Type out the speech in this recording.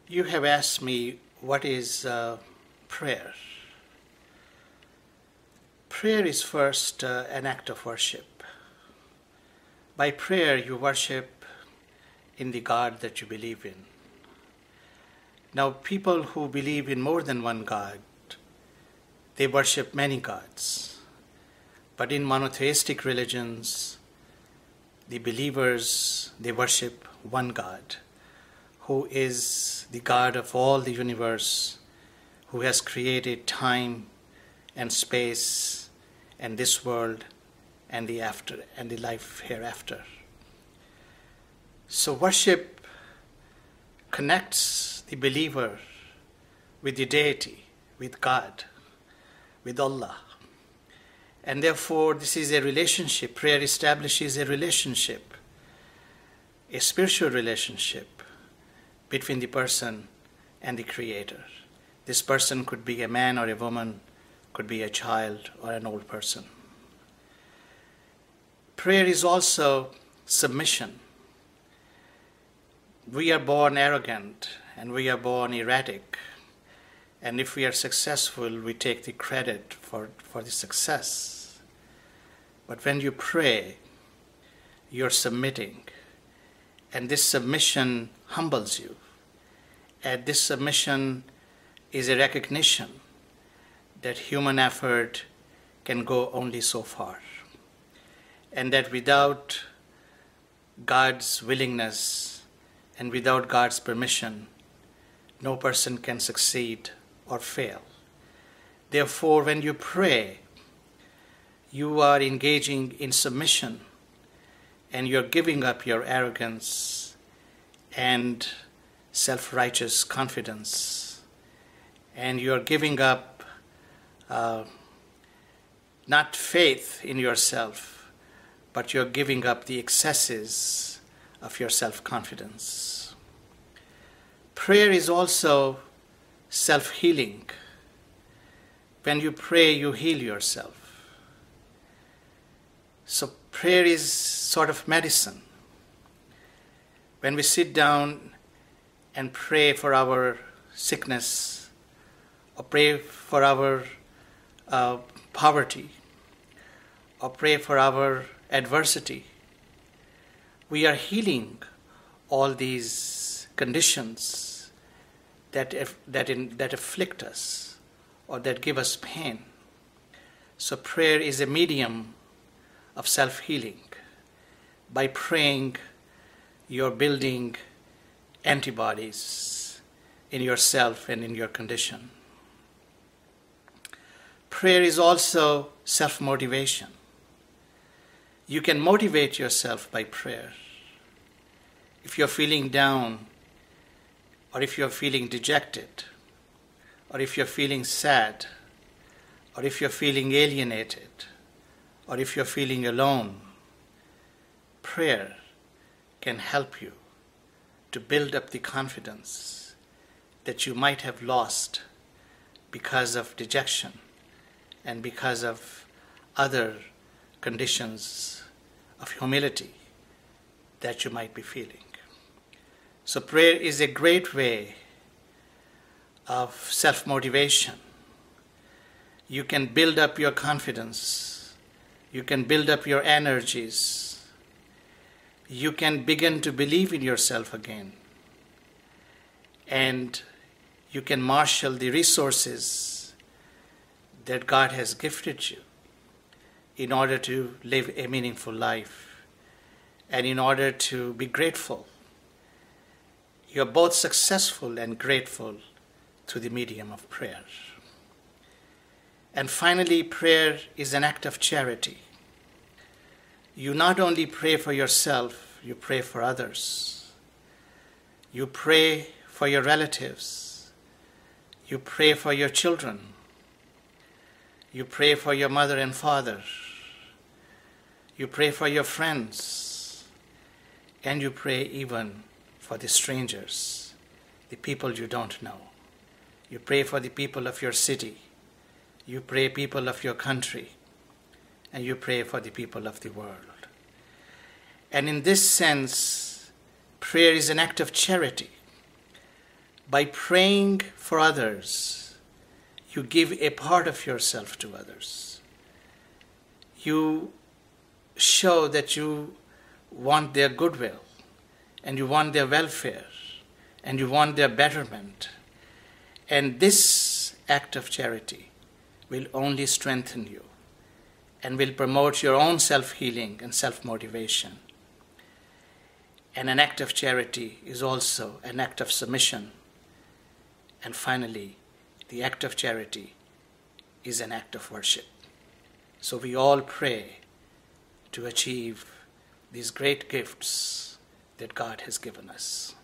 You have asked me what is prayer. Prayer is first an act of worship. By prayer, you worship in the God that you believe in. Now, people who believe in more than one God, they worship many gods. But in monotheistic religions, the believers, they worship one God, who is the God of all the universe, who has created time and space and this world and the after and the life hereafter. So worship connects the believer with the deity, with God, with Allah. And therefore, this is a relationship. Prayer establishes a relationship, a spiritual relationship between the person and the Creator. This person could be a man or a woman, could be a child or an old person. Prayer is also submission. We are born arrogant and we are born erratic. And if we are successful, we take the credit for the success. But when you pray, you're submitting. And this submission humbles you. And this submission is a recognition that human effort can go only so far. And that without God's willingness and without God's permission, no person can succeed or fail. Therefore, when you pray, you are engaging in submission and you're giving up your arrogance and self-righteous confidence, and you're giving up not faith in yourself, but you're giving up the excesses of your self-confidence. Prayer is also self-healing. When you pray, you heal yourself. So prayer is sort of medicine. When we sit down and pray for our sickness, or pray for our poverty, or pray for our adversity, we are healing all these conditions that afflict us or that give us pain. So prayer is a medium of self-healing. By praying, you're building antibodies in yourself and in your condition. Prayer is also self-motivation. You can motivate yourself by prayer. If you're feeling down, or if you're feeling dejected, or if you're feeling sad, or if you're feeling alienated, or if you're feeling alone, prayer can help you to build up the confidence that you might have lost because of dejection and because of other conditions of humility that you might be feeling. So prayer is a great way of self-motivation. You can build up your confidence. You can build up your energies. You can begin to believe in yourself again. And you can marshal the resources that God has gifted you in order to live a meaningful life and in order to be grateful. You're both successful and grateful through the medium of prayer. And finally, prayer is an act of charity. You not only pray for yourself, you pray for others. You pray for your relatives. You pray for your children. You pray for your mother and father. You pray for your friends. And you pray even for the strangers, the people you don't know. You pray for the people of your city. You pray people of your country. And you pray for the people of the world. And in this sense, prayer is an act of charity. By praying for others, you give a part of yourself to others. You show that you want their goodwill, and you want their welfare, and you want their betterment. And this act of charity will only strengthen you and will promote your own self-healing and self-motivation. And an act of charity is also an act of submission. And finally, the act of charity is an act of worship. So we all pray to achieve these great gifts that God has given us.